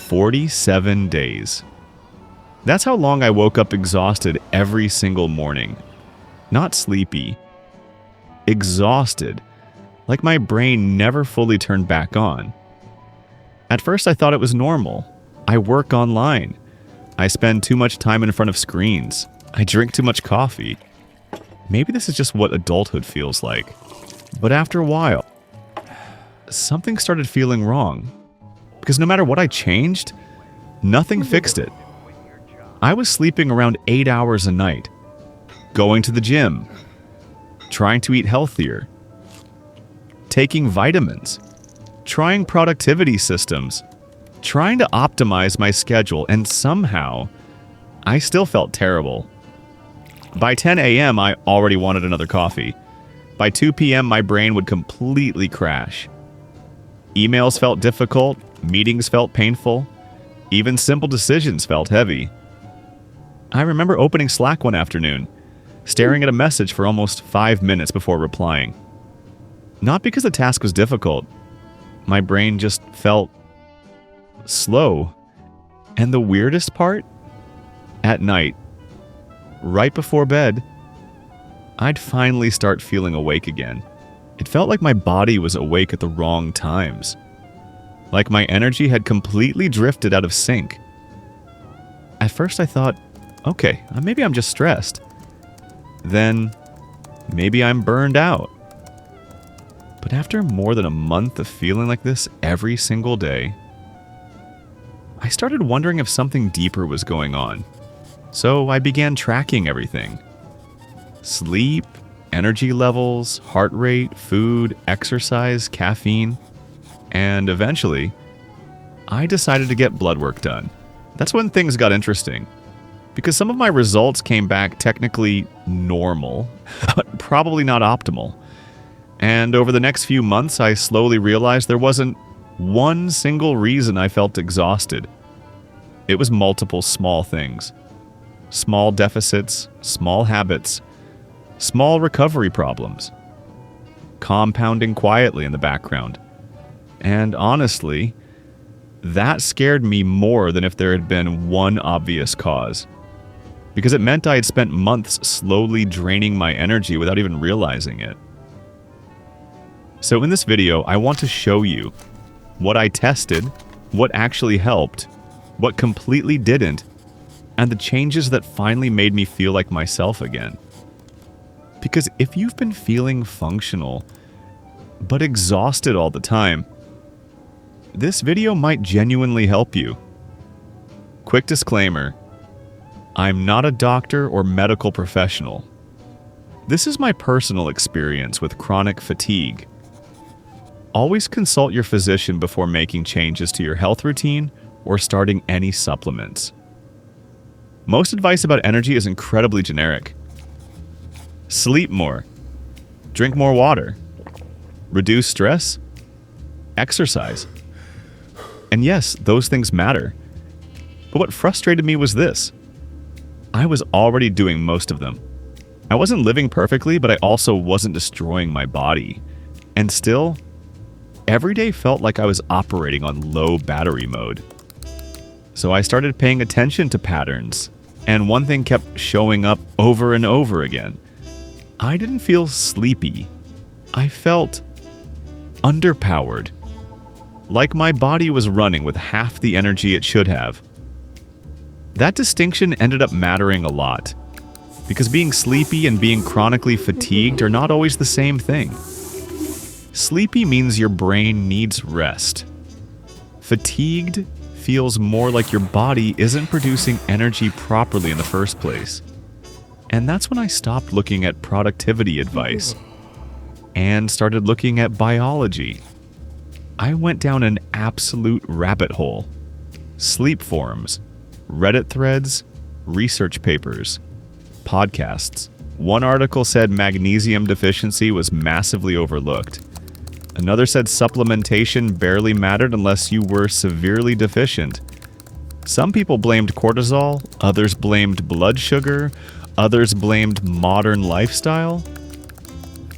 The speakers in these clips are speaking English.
47 days. That's how long I woke up exhausted every single morning. Not sleepy. Exhausted. Like my brain never fully turned back on. At first I thought it was normal. I work online. I spend too much time in front of screens. I drink too much coffee. Maybe this is just what adulthood feels like. But after a while, something started feeling wrong. Because no matter what I changed, nothing fixed it. I was sleeping around 8 hours a night, going to the gym, trying to eat healthier, taking vitamins, trying productivity systems, trying to optimize my schedule, and somehow, I still felt terrible. By 10 a.m., I already wanted another coffee. By 2 p.m., my brain would completely crash. Emails felt difficult, meetings felt painful, even simple decisions felt heavy. I remember opening Slack one afternoon, staring at a message for almost 5 minutes before replying. Not because the task was difficult. My brain just felt slow. And the weirdest part? At night, right before bed, I'd finally start feeling awake again. It felt like my body was awake at the wrong times. Like my energy had completely drifted out of sync. At first I thought, okay, maybe I'm just stressed. Then, maybe I'm burned out. But after more than a month of feeling like this every single day, I started wondering if something deeper was going on. So I began tracking everything. Sleep, energy levels, heart rate, food, exercise, caffeine. And eventually, I decided to get blood work done. That's when things got interesting. Because some of my results came back technically normal, but probably not optimal. And over the next few months, I slowly realized there wasn't one single reason I felt exhausted. It was multiple small things. Small deficits, small habits, small recovery problems, compounding quietly in the background. And honestly, that scared me more than if there had been one obvious cause. Because it meant I had spent months slowly draining my energy without even realizing it. So in this video, I want to show you what I tested, what actually helped, what completely didn't, and the changes that finally made me feel like myself again. Because if you've been feeling functional, but exhausted all the time, this video might genuinely help you. Quick disclaimer, I'm not a doctor or medical professional. This is my personal experience with chronic fatigue. Always consult your physician before making changes to your health routine or starting any supplements. Most advice about energy is incredibly generic. Sleep more. Drink more water. Reduce stress. Exercise. And yes, those things matter. But what frustrated me was this. I was already doing most of them. I wasn't living perfectly, but I also wasn't destroying my body. And still, every day felt like I was operating on low battery mode. So I started paying attention to patterns, and one thing kept showing up over and over again. I didn't feel sleepy. I felt underpowered. Like my body was running with half the energy it should have. That distinction ended up mattering a lot, because being sleepy and being chronically fatigued are not always the same thing. Sleepy means your brain needs rest. Fatigued feels more like your body isn't producing energy properly in the first place. And that's when I stopped looking at productivity advice and started looking at biology. I went down an absolute rabbit hole. Sleep forums, Reddit threads, research papers, podcasts. One article said magnesium deficiency was massively overlooked. Another said supplementation barely mattered unless you were severely deficient. Some people blamed cortisol, others blamed blood sugar, others blamed modern lifestyle.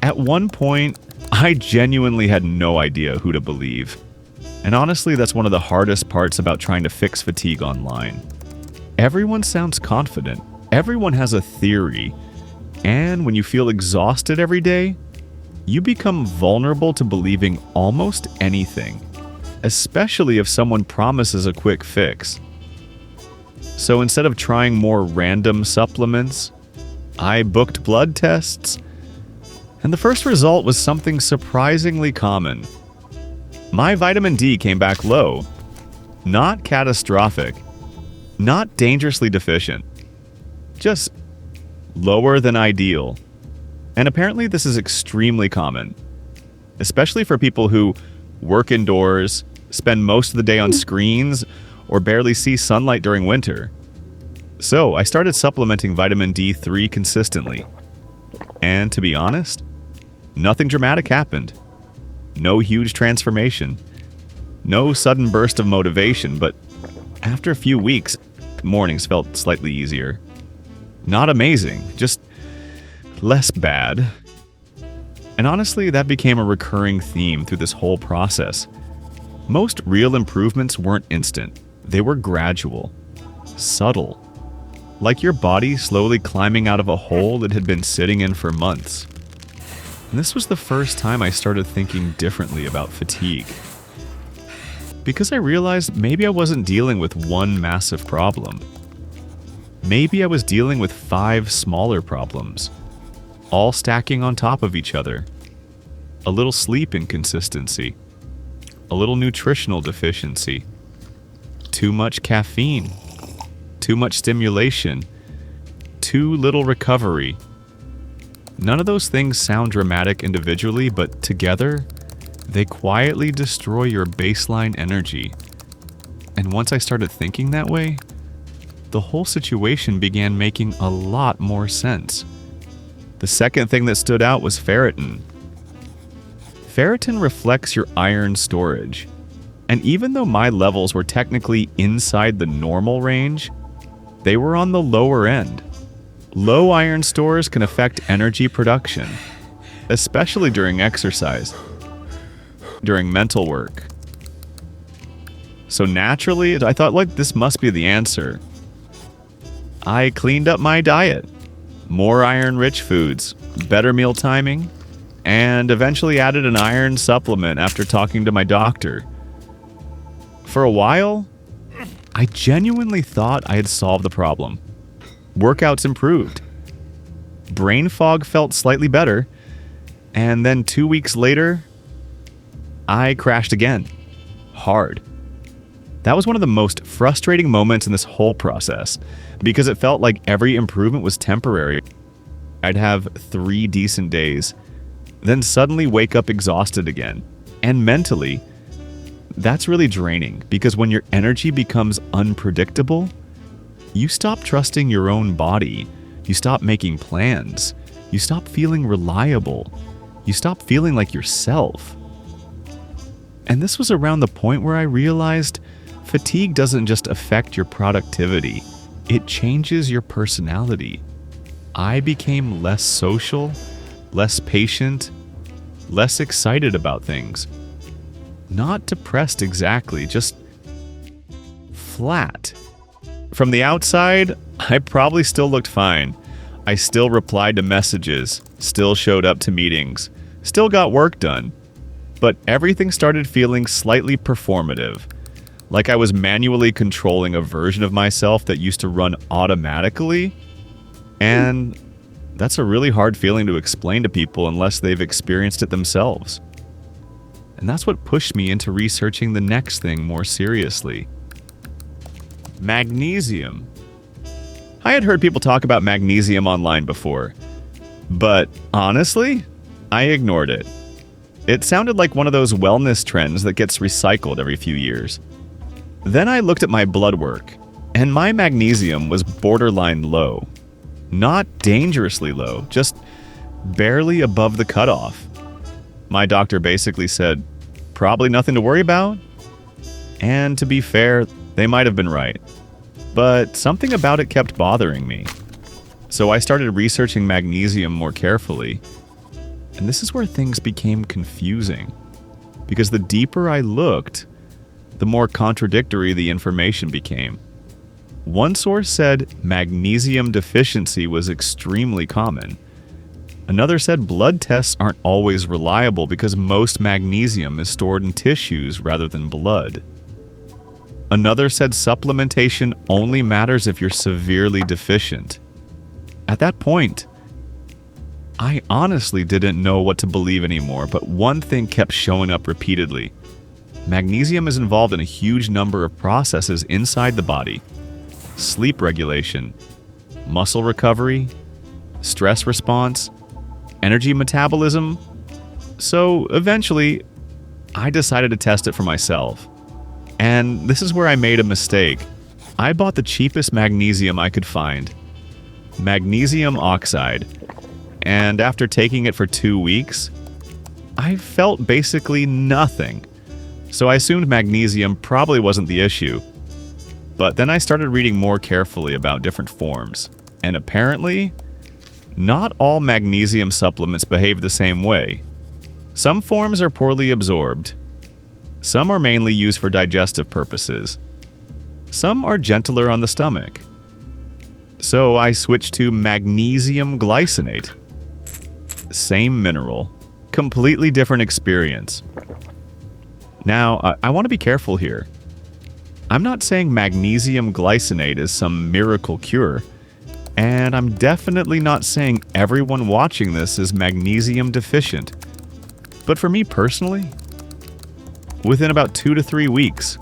At one point, I genuinely had no idea who to believe. And honestly, that's one of the hardest parts about trying to fix fatigue online. Everyone sounds confident, everyone has a theory, and when you feel exhausted every day, you become vulnerable to believing almost anything, especially if someone promises a quick fix. So instead of trying more random supplements, I booked blood tests, and the first result was something surprisingly common. My vitamin D came back low. Not catastrophic. Not dangerously deficient. Just lower than ideal. And apparently this is extremely common, especially for people who work indoors, spend most of the day on screens, or barely see sunlight during winter. So I started supplementing vitamin D3 consistently. And to be honest, nothing dramatic happened. No huge transformation. No sudden burst of motivation, but after a few weeks, mornings felt slightly easier. Not amazing, just less bad. And honestly, that became a recurring theme through this whole process. Most real improvements weren't instant. They were gradual, subtle, like your body slowly climbing out of a hole it had been sitting in for months. And this was the first time I started thinking differently about fatigue. Because I realized maybe I wasn't dealing with one massive problem. Maybe I was dealing with 5 smaller problems, all stacking on top of each other. A little sleep inconsistency, a little nutritional deficiency, too much caffeine, too much stimulation, too little recovery. None of those things sound dramatic individually, but together, they quietly destroy your baseline energy. And once I started thinking that way, the whole situation began making a lot more sense. The second thing that stood out was ferritin. Ferritin reflects your iron storage. And even though my levels were technically inside the normal range, they were on the lower end. Low iron stores can affect energy production, especially during exercise, during mental work. So naturally, I thought, like, this must be the answer. I cleaned up my diet. More iron-rich foods, better meal timing, and eventually added an iron supplement after talking to my doctor. For a while, I genuinely thought I had solved the problem. Workouts improved. Brain fog felt slightly better, and then 2 weeks later, I crashed again. Hard. That was one of the most frustrating moments in this whole process, because it felt like every improvement was temporary. I'd have 3 decent days, then suddenly wake up exhausted again. And mentally, that's really draining, because when your energy becomes unpredictable, you stop trusting your own body. You stop making plans. You stop feeling reliable. You stop feeling like yourself. And this was around the point where I realized fatigue doesn't just affect your productivity, it changes your personality. I became less social, less patient, less excited about things. Not depressed exactly, just flat. From the outside, I probably still looked fine. I still replied to messages, still showed up to meetings, still got work done. But everything started feeling slightly performative, like I was manually controlling a version of myself that used to run automatically. And that's a really hard feeling to explain to people unless they've experienced it themselves. And that's what pushed me into researching the next thing more seriously. Magnesium. I had heard people talk about magnesium online before, but honestly, I ignored it. It sounded like one of those wellness trends that gets recycled every few years. Then I looked at my blood work, and my magnesium was borderline low. Not dangerously low, just barely above the cutoff. My doctor basically said, probably nothing to worry about. And to be fair, they might have been right. But something about it kept bothering me. So I started researching magnesium more carefully. And this is where things became confusing. because the deeper I looked, the more contradictory the information became. One source said magnesium deficiency was extremely common. Another said blood tests aren't always reliable because most magnesium is stored in tissues rather than blood. Another said supplementation only matters if you're severely deficient. At that point, I honestly didn't know what to believe anymore, but one thing kept showing up repeatedly. Magnesium is involved in a huge number of processes inside the body: sleep regulation, muscle recovery, stress response, energy metabolism. So eventually, I decided to test it for myself. And this is where I made a mistake. I bought the cheapest magnesium I could find, magnesium oxide, and after taking it for 2 weeks, I felt basically nothing. So I assumed magnesium probably wasn't the issue. But then I started reading more carefully about different forms, and apparently, not all magnesium supplements behave the same way. Some forms are poorly absorbed. Some are mainly used for digestive purposes. Some are gentler on the stomach. So I switched to magnesium glycinate. Same mineral, completely different experience. Now, I want to be careful here. I'm not saying magnesium glycinate is some miracle cure, and I'm definitely not saying everyone watching this is magnesium deficient. But for me personally, within about 2 to 3 weeks,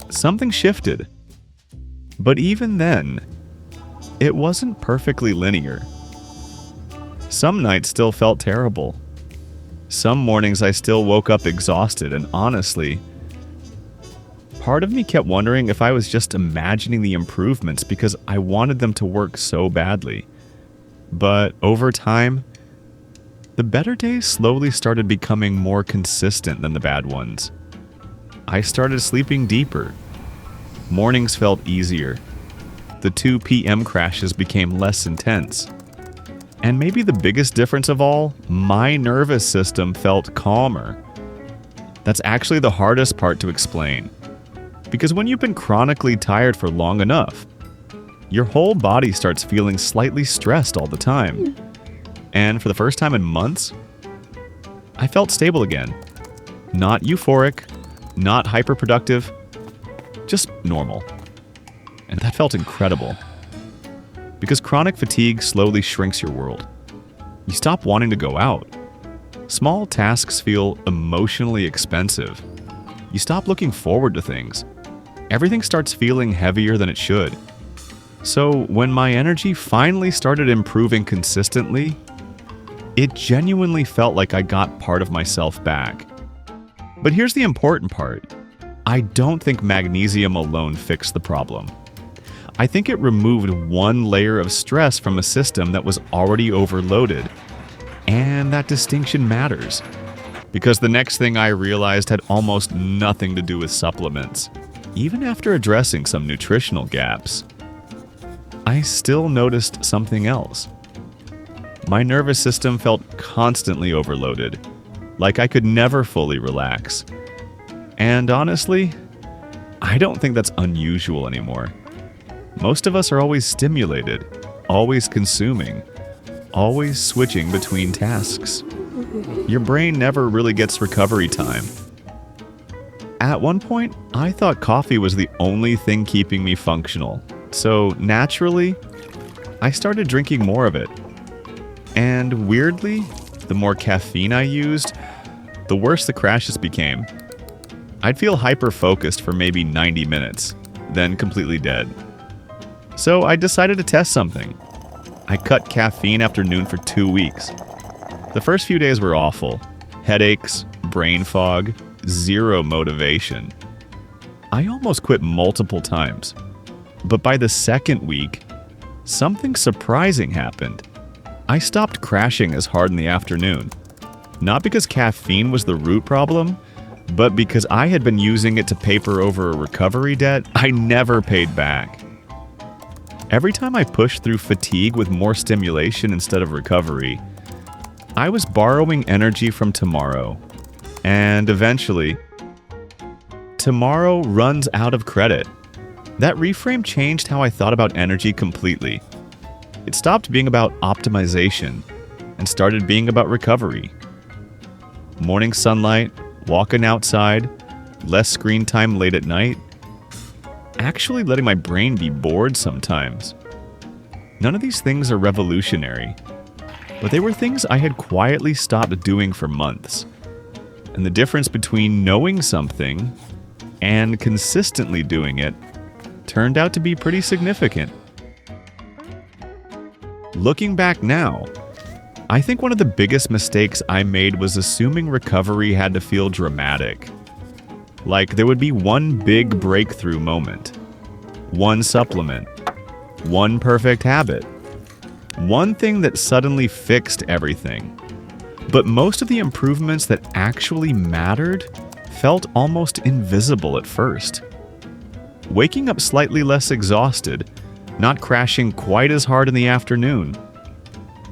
something shifted. But even then, it wasn't perfectly linear. Some nights still felt terrible. Some mornings I still woke up exhausted, and honestly, part of me kept wondering if I was just imagining the improvements because I wanted them to work so badly. But over time, the better days slowly started becoming more consistent than the bad ones. I started sleeping deeper. Mornings felt easier. The 2 p.m. crashes became less intense. And maybe the biggest difference of all, my nervous system felt calmer. That's actually the hardest part to explain. Because when you've been chronically tired for long enough, your whole body starts feeling slightly stressed all the time. And for the first time in months, I felt stable again. Not euphoric, not hyperproductive, just normal. And that felt incredible. Because chronic fatigue slowly shrinks your world. You stop wanting to go out. Small tasks feel emotionally expensive. You stop looking forward to things. Everything starts feeling heavier than it should. So when my energy finally started improving consistently, it genuinely felt like I got part of myself back. But here's the important part. I don't think magnesium alone fixed the problem. I think it removed one layer of stress from a system that was already overloaded. And that distinction matters. Because the next thing I realized had almost nothing to do with supplements. Even after addressing some nutritional gaps, I still noticed something else. My nervous system felt constantly overloaded, like I could never fully relax. And honestly, I don't think that's unusual anymore. Most of us are always stimulated, always consuming, always switching between tasks. Your brain never really gets recovery time. At one point, I thought coffee was the only thing keeping me functional. So naturally, I started drinking more of it. And weirdly, the more caffeine I used, the worse the crashes became. I'd feel hyper-focused for maybe 90 minutes, then completely dead. So I decided to test something. I cut caffeine after noon for 2 weeks. The first few days were awful. Headaches, brain fog, zero motivation. I almost quit multiple times. But by the second week, something surprising happened. I stopped crashing as hard in the afternoon. Not because caffeine was the root problem, but because I had been using it to paper over a recovery debt I never paid back. Every time I pushed through fatigue with more stimulation instead of recovery, I was borrowing energy from tomorrow. And eventually, tomorrow runs out of credit. That reframe changed how I thought about energy completely. It stopped being about optimization and started being about recovery. Morning sunlight, walking outside, less screen time late at night, actually letting my brain be bored sometimes. None of these things are revolutionary, but they were things I had quietly stopped doing for months. And the difference between knowing something and consistently doing it turned out to be pretty significant. Looking back now, I think one of the biggest mistakes I made was assuming recovery had to feel dramatic. Like there would be one big breakthrough moment, one supplement, one perfect habit, one thing that suddenly fixed everything. But most of the improvements that actually mattered felt almost invisible at first. Waking up slightly less exhausted, not crashing quite as hard in the afternoon,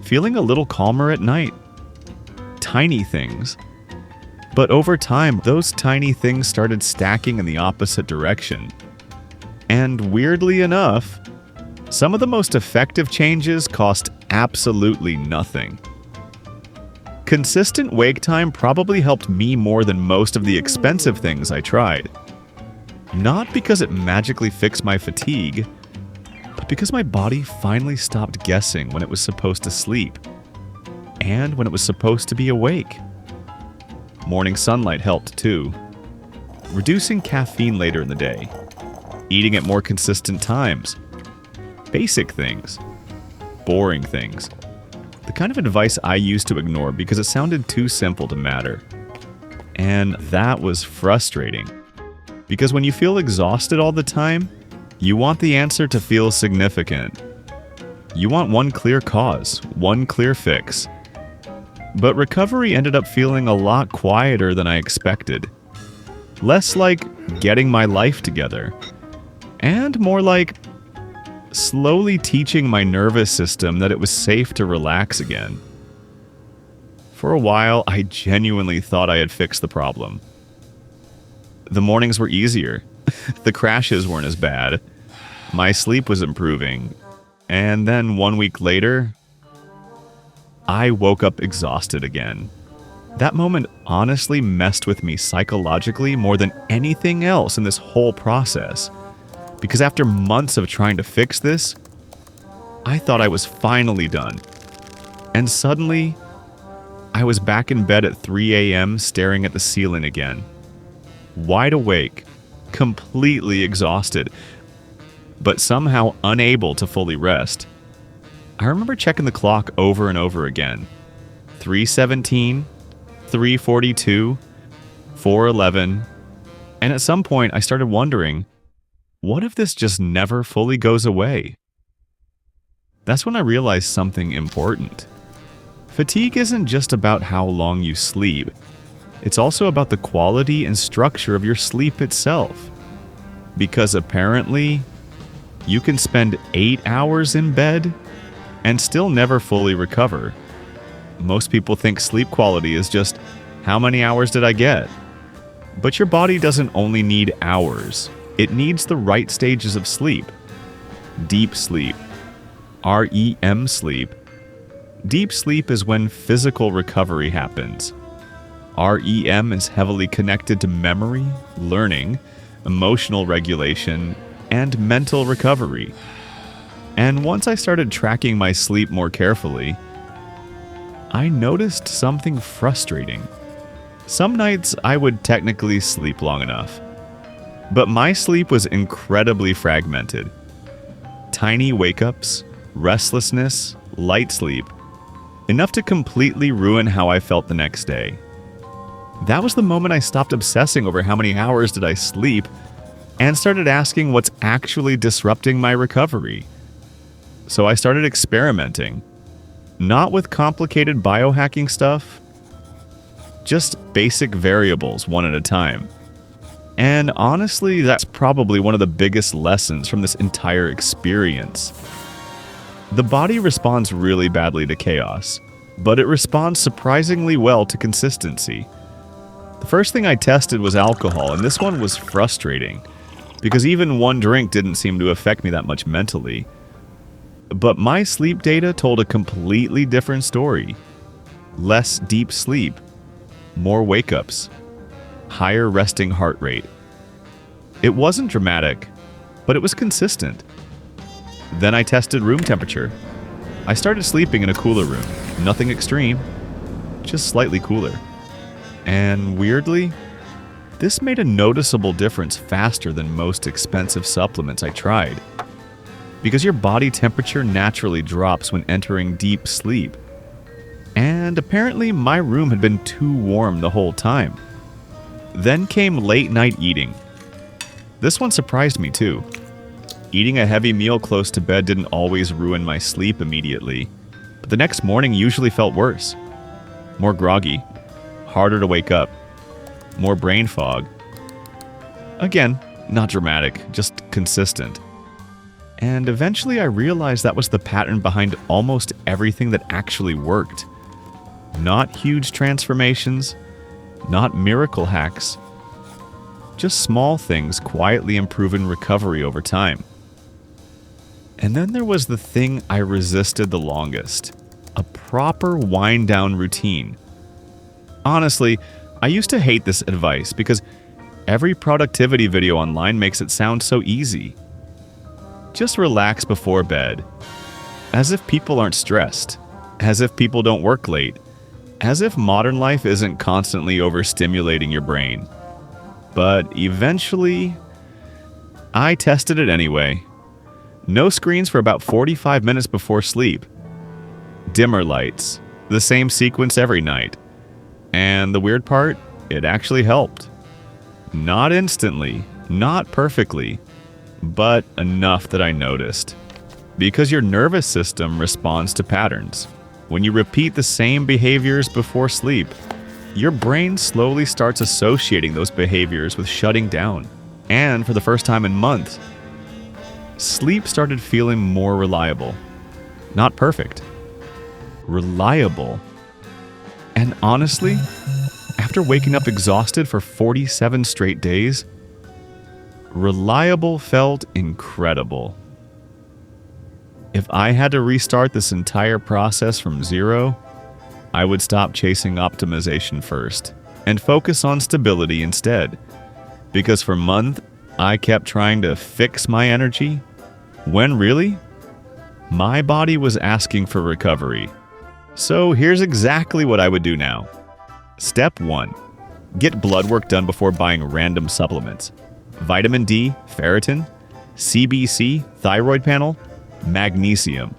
feeling a little calmer at night. Tiny things. But over time, those tiny things started stacking in the opposite direction. And weirdly enough, some of the most effective changes cost absolutely nothing. Consistent wake time probably helped me more than most of the expensive things I tried. Not because it magically fixed my fatigue, but because my body finally stopped guessing when it was supposed to sleep and when it was supposed to be awake. Morning sunlight helped too. Reducing caffeine later in the day. Eating at more consistent times. Basic things. Boring things. The kind of advice I used to ignore because it sounded too simple to matter. And that was frustrating. Because when you feel exhausted all the time, you want the answer to feel significant. You want one clear cause, one clear fix. But recovery ended up feeling a lot quieter than I expected. Less like getting my life together, and more like slowly teaching my nervous system that it was safe to relax again. For a while, I genuinely thought I had fixed the problem. The mornings were easier, the crashes weren't as bad, my sleep was improving, and then 1 week later, I woke up exhausted again. That moment honestly messed with me psychologically more than anything else in this whole process. Because after months of trying to fix this, I thought I was finally done. And suddenly, I was back in bed at 3 a.m. staring at the ceiling again. Wide awake, completely exhausted, but somehow unable to fully rest. I remember checking the clock over and over again. 3:17, 3:42, 4:11, and at some point I started wondering, what if this just never fully goes away? That's when I realized something important. Fatigue isn't just about how long you sleep. It's also about the quality and structure of your sleep itself. Because apparently, you can spend 8 hours in bed and still never fully recover. Most people think sleep quality is just, how many hours did I get? But your body doesn't only need hours. It needs the right stages of sleep. Deep sleep. REM sleep. Deep sleep is when physical recovery happens. REM is heavily connected to memory, learning, emotional regulation, and mental recovery. And once I started tracking my sleep more carefully, I noticed something frustrating. Some nights I would technically sleep long enough, but my sleep was incredibly fragmented. Tiny wake-ups, restlessness, light sleep, enough to completely ruin how I felt the next day. That was the moment I stopped obsessing over how many hours did I sleep and started asking what's actually disrupting my recovery. So I started experimenting, not with complicated biohacking stuff, just basic variables one at a time. And honestly, that's probably one of the biggest lessons from this entire experience. The body responds really badly to chaos, but it responds surprisingly well to consistency. The first thing I tested was alcohol, and this one was frustrating, because even one drink didn't seem to affect me that much mentally. But my sleep data told a completely different story. Less deep sleep, more wake-ups, higher resting heart rate. It wasn't dramatic, but it was consistent. Then I tested room temperature. I started sleeping in a cooler room. Nothing extreme, just slightly cooler. And weirdly, this made a noticeable difference faster than most expensive supplements I tried. Because your body temperature naturally drops when entering deep sleep. And apparently my room had been too warm the whole time. Then came late night eating. This one surprised me too. Eating a heavy meal close to bed didn't always ruin my sleep immediately, but the next morning usually felt worse. More groggy, harder to wake up, more brain fog. Again, not dramatic, just consistent. And eventually I realized that was the pattern behind almost everything that actually worked. Not huge transformations, not miracle hacks, just small things quietly improving recovery over time. And then there was the thing I resisted the longest, a proper wind-down routine. Honestly, I used to hate this advice because every productivity video online makes it sound so easy. Just relax before bed. As if people aren't stressed. As if people don't work late. As if modern life isn't constantly overstimulating your brain. But eventually, I tested it anyway. No screens for about 45 minutes before sleep. Dimmer lights. The same sequence every night. And the weird part, it actually helped. Not instantly, not perfectly, but enough that I noticed. Because your nervous system responds to patterns. When you repeat the same behaviors before sleep, your brain slowly starts associating those behaviors with shutting down. And for the first time in months, sleep started feeling more reliable. Not perfect. Reliable. And honestly, after waking up exhausted for 47 straight days, reliable felt incredible. If I had to restart this entire process from zero, I would stop chasing optimization first and focus on stability instead. Because for months, I kept trying to fix my energy, when really, my body was asking for recovery. So here's exactly what I would do now. Step 1. Get blood work done before buying random supplements. Vitamin D, ferritin, CBC, thyroid panel, magnesium.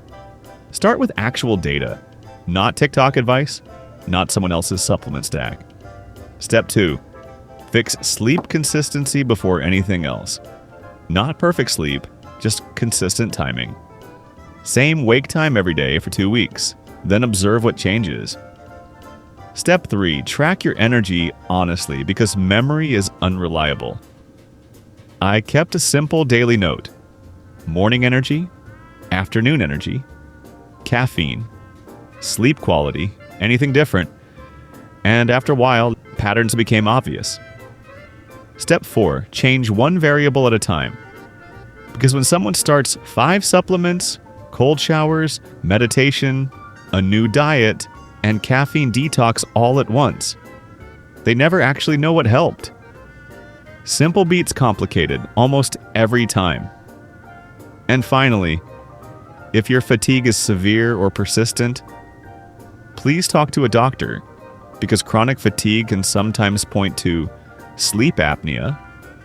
Start with actual data, not TikTok advice, not someone else's supplement stack. Step 2. Fix sleep consistency before anything else. Not perfect sleep, just consistent timing. Same wake time every day for 2 weeks, then observe what changes. Step 3. Track your energy honestly because memory is unreliable. I kept a simple daily note. Morning energy, afternoon energy, caffeine, sleep quality, anything different, and after a while, patterns became obvious. Step 4. Change one variable at a time. Because when someone starts 5 supplements, cold showers, meditation, a new diet, and caffeine detox all at once, they never actually know what helped. Simple beats complicated almost every time. And finally, if your fatigue is severe or persistent, please talk to a doctor, because chronic fatigue can sometimes point to sleep apnea,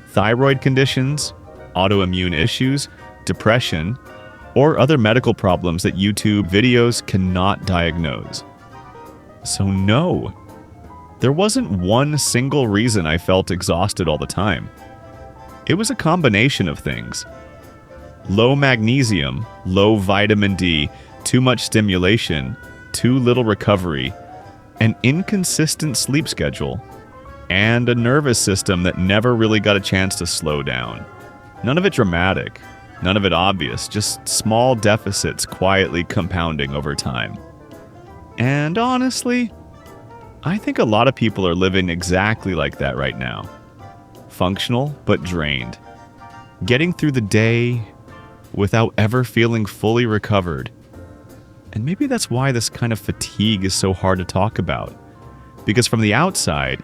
thyroid conditions, autoimmune issues, depression, or other medical problems that YouTube videos cannot diagnose. So no, there wasn't one single reason I felt exhausted all the time. It was a combination of things. Low magnesium, low vitamin D, too much stimulation, too little recovery, an inconsistent sleep schedule, and a nervous system that never really got a chance to slow down. None of it dramatic, none of it obvious, just small deficits quietly compounding over time. And honestly, I think a lot of people are living exactly like that right now. Functional, but drained. Getting through the day without ever feeling fully recovered. And maybe that's why this kind of fatigue is so hard to talk about. Because from the outside,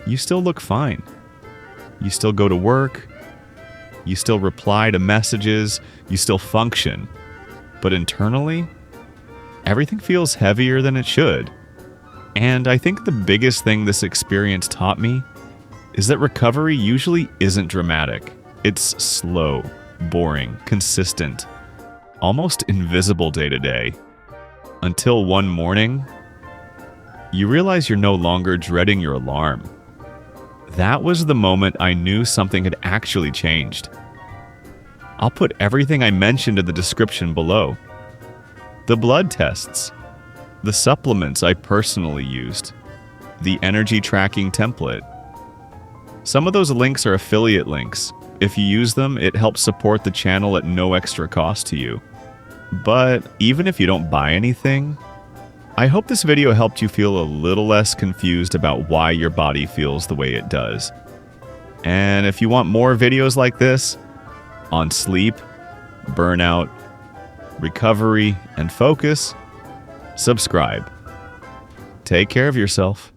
you still look fine. You still go to work. You still reply to messages. You still function. But internally, everything feels heavier than it should. And I think the biggest thing this experience taught me is that recovery usually isn't dramatic. It's slow, boring, consistent, almost invisible day to day. Until one morning, you realize you're no longer dreading your alarm. That was the moment I knew something had actually changed. I'll put everything I mentioned in the description below. The blood tests, the supplements I personally used, the energy tracking template. Some of those links are affiliate links. If you use them, it helps support the channel at no extra cost to you. But even if you don't buy anything, I hope this video helped you feel a little less confused about why your body feels the way it does. And if you want more videos like this on sleep, burnout, recovery, and focus, subscribe. Take care of yourself.